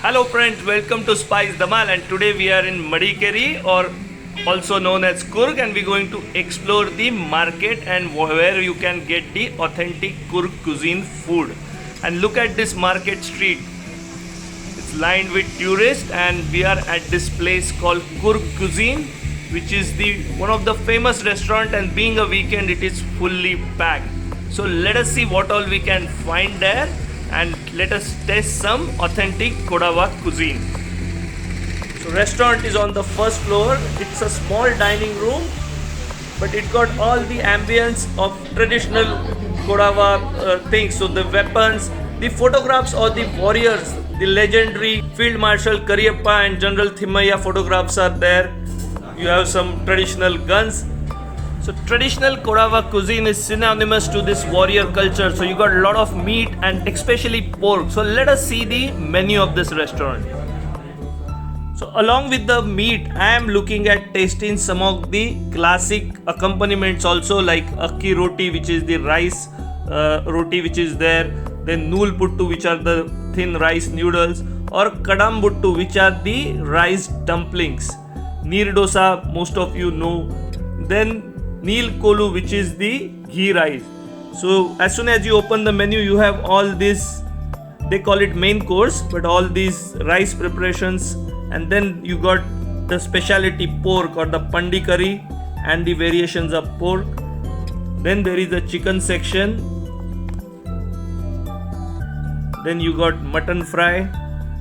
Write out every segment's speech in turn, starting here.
Hello friends, welcome to Spice Dhamal, and today we are in Madikeri, or also known as Coorg, and we're going to explore the market and where you can get the authentic Coorg cuisine food. And look at this market street. It's lined with tourists, and we are at this place called Coorg Cuisine, which is the one of the famous restaurant, and being a weekend it is fully packed. So let us see what all we can find there, and let us taste some authentic Kodava cuisine. So restaurant is on the first floor. It's a small dining room, but it got all the ambience of traditional Kodava things. So the weapons, the photographs of the warriors, the legendary Field Marshal Kariyappa and General Thimayya photographs are there. You have some traditional guns. So traditional Kodava cuisine is synonymous to this warrior culture. So you got a lot of meat and especially pork. So let us see the menu of this restaurant. So along with the meat, I am looking at tasting some of the classic accompaniments also, like Akki Roti, which is the rice roti which is there. Then Nool Puttu, which are the thin rice noodles, or Kadambuttu, which are the rice dumplings. Neer Dosa, most of you know. Then Nye Kool, which is the ghee rice. So as soon as you open the menu, you have all this, they call it main course, but all these rice preparations, and then you got the specialty pork or the Pandi Curry and the variations of pork. Then there is a chicken section. Then you got Mutton Fry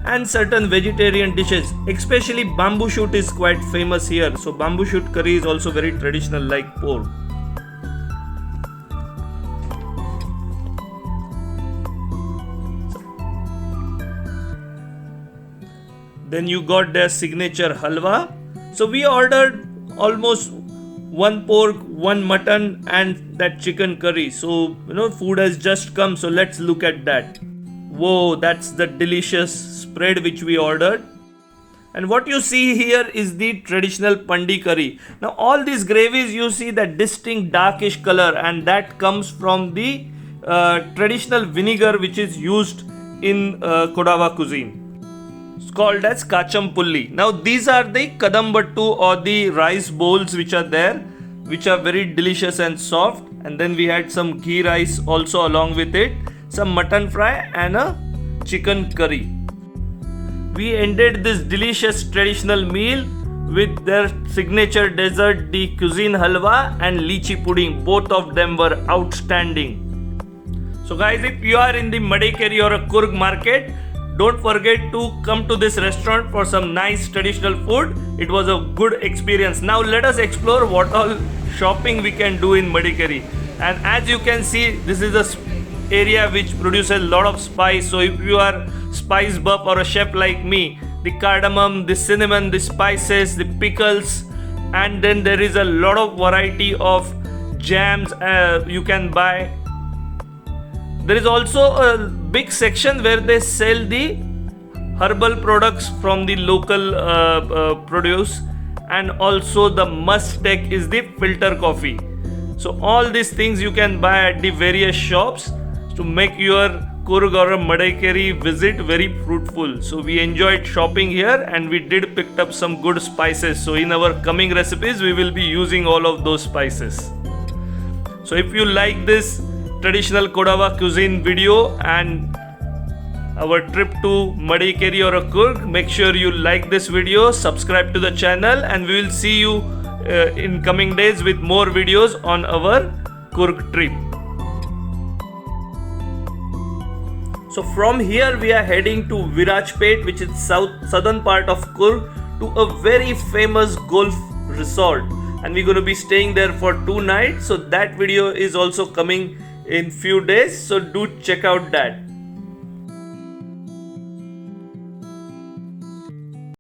and certain vegetarian dishes, especially bamboo shoot is quite famous here. So bamboo shoot curry is also very traditional, like pork. Then you got their signature halwa. So we ordered almost one pork, one mutton, and that chicken curry. So food has just come, so let's look at that. Whoa, that's the delicious spread which we ordered. And what you see here is the traditional Pandi Curry. Now all these gravies, you see that distinct darkish color, and that comes from the traditional vinegar which is used in Kodava cuisine. It's called as Kachampulli. Now these are the Kadambuttu, or the rice bowls which are there, which are very delicious and soft. And then we had some ghee rice also along with it, some mutton fry and a chicken curry. We ended this delicious traditional meal with their signature dessert, the cuisine halwa and lychee pudding. Both of them were outstanding. So guys, if you are in the Madikeri or a Coorg Market, don't forget to come to this restaurant for some nice traditional food. It was a good experience. Now let us explore what all shopping we can do in Madikeri. And as you can see, this is a area which produces a lot of spice. So if you are spice buff or a chef like me, the cardamom, the cinnamon, the spices, the pickles, and then there is a lot of variety of jams you can buy. There is also a big section where they sell the herbal products from the local produce, and also the must take is the filter coffee. So all these things you can buy at the various shops to make your Coorg or Madikeri visit very fruitful. So we enjoyed shopping here, and we did pick up some good spices. So in our coming recipes, we will be using all of those spices. So if you like this traditional Kodava cuisine video and our trip to Madikeri or a Coorg, make sure you like this video, subscribe to the channel, and we will see you in coming days with more videos on our Coorg trip. So from here we are heading to Virajpet, which is southern part of Coorg, to a very famous golf resort, and we're going to be staying there for 2 nights. So that video is also coming in few days, so do check out that.